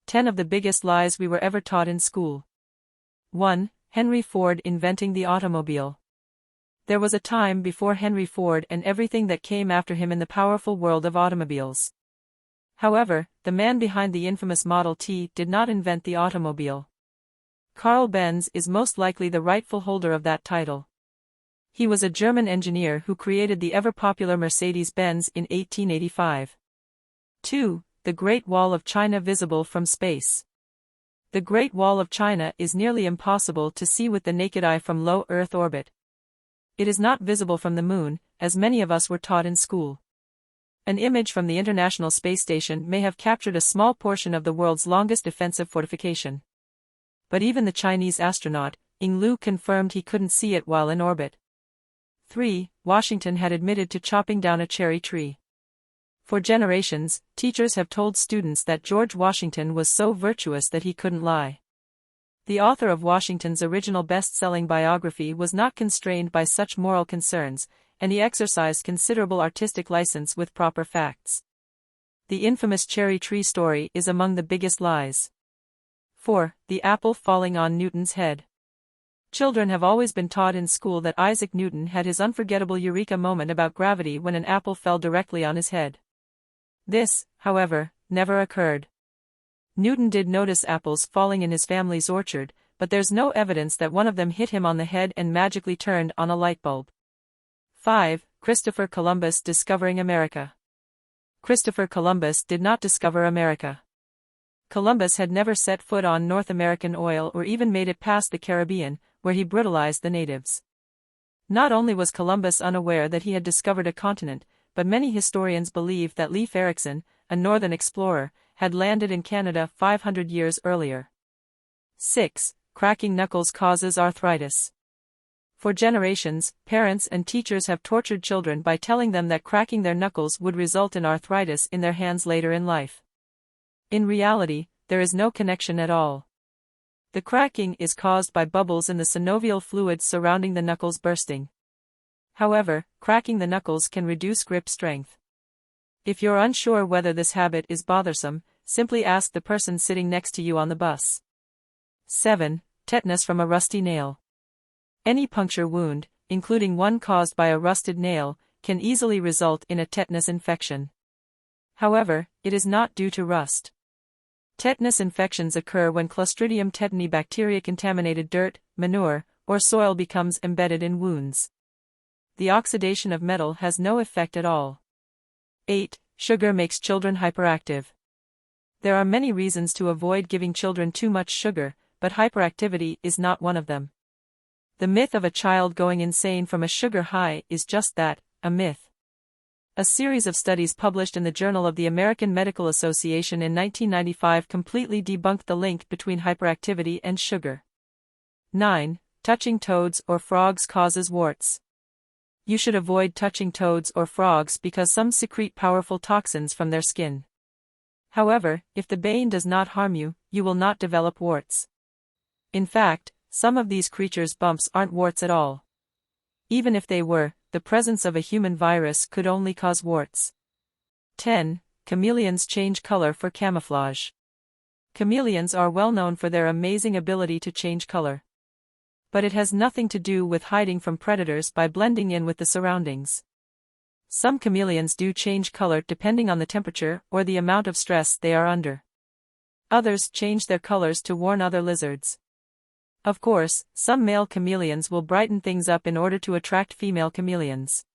10 of the biggest lies we were ever taught in school. 1. Henry Ford inventing the automobile. There was a time before Henry Ford and everything that came after him in the powerful world of automobiles. However, the man behind the infamous Model T did not invent the automobile. Carl Benz is most likely the rightful holder of that title. He was a German engineer who created the ever-popular Mercedes-Benz in 1885. 2. The Great Wall of China visible from space. The Great Wall of China is nearly impossible to see with the naked eye from low Earth orbit. It is not visible from the moon, as many of us were taught in school. An image from the International Space Station may have captured a small portion of the world's longest defensive fortification. But even the Chinese astronaut, Ying Lu, confirmed he couldn't see it while in orbit. 3. Washington had admitted to chopping down a cherry tree. For generations, teachers have told students that George Washington was so virtuous that he couldn't lie. The author of Washington's original best-selling biography was not constrained by such moral concerns, and he exercised considerable artistic license with proper facts. The infamous cherry tree story is among the biggest lies. 4. The apple falling on Newton's head. Children have always been taught in school that Isaac Newton had his unforgettable eureka moment about gravity when an apple fell directly on his head. This, however, never occurred. Newton did notice apples falling in his family's orchard, but there's no evidence that one of them hit him on the head and magically turned on a light bulb. 5. Christopher Columbus discovering America. Christopher Columbus did not discover America. Columbus had never set foot on North American oil or even made it past the Caribbean, where he brutalized the natives. Not only was Columbus unaware that he had discovered a continent, but many historians believe that Leif Erikson, a northern explorer, had landed in Canada 500 years earlier. 6. Cracking knuckles causes arthritis. For generations, parents and teachers have tortured children by telling them that cracking their knuckles would result in arthritis in their hands later in life. In reality, there is no connection at all. The cracking is caused by bubbles in the synovial fluid surrounding the knuckles bursting. However, cracking the knuckles can reduce grip strength. If you're unsure whether this habit is bothersome, simply ask the person sitting next to you on the bus. 7. Tetanus from a rusty nail. Any puncture wound, including one caused by a rusted nail, can easily result in a tetanus infection. However, it is not due to rust. Tetanus infections occur when Clostridium tetani bacteria-contaminated dirt, manure, or soil becomes embedded in wounds. The oxidation of metal has no effect at all. 8. Sugar makes children hyperactive. There are many reasons to avoid giving children too much sugar, but hyperactivity is not one of them. The myth of a child going insane from a sugar high is just that, a myth. A series of studies published in the Journal of the American Medical Association in 1995 completely debunked the link between hyperactivity and sugar. 9. Touching toads or frogs causes warts. You should avoid touching toads or frogs because some secrete powerful toxins from their skin. However, if the bane does not harm you, you will not develop warts. In fact, some of these creatures' bumps aren't warts at all. Even if they were, the presence of a human virus could only cause warts. 10. Chameleons change color for camouflage. Chameleons are well known for their amazing ability to change color. But it has nothing to do with hiding from predators by blending in with the surroundings. Some chameleons do change color depending on the temperature or the amount of stress they are under. Others change their colors to warn other lizards. Of course, some male chameleons will brighten things up in order to attract female chameleons.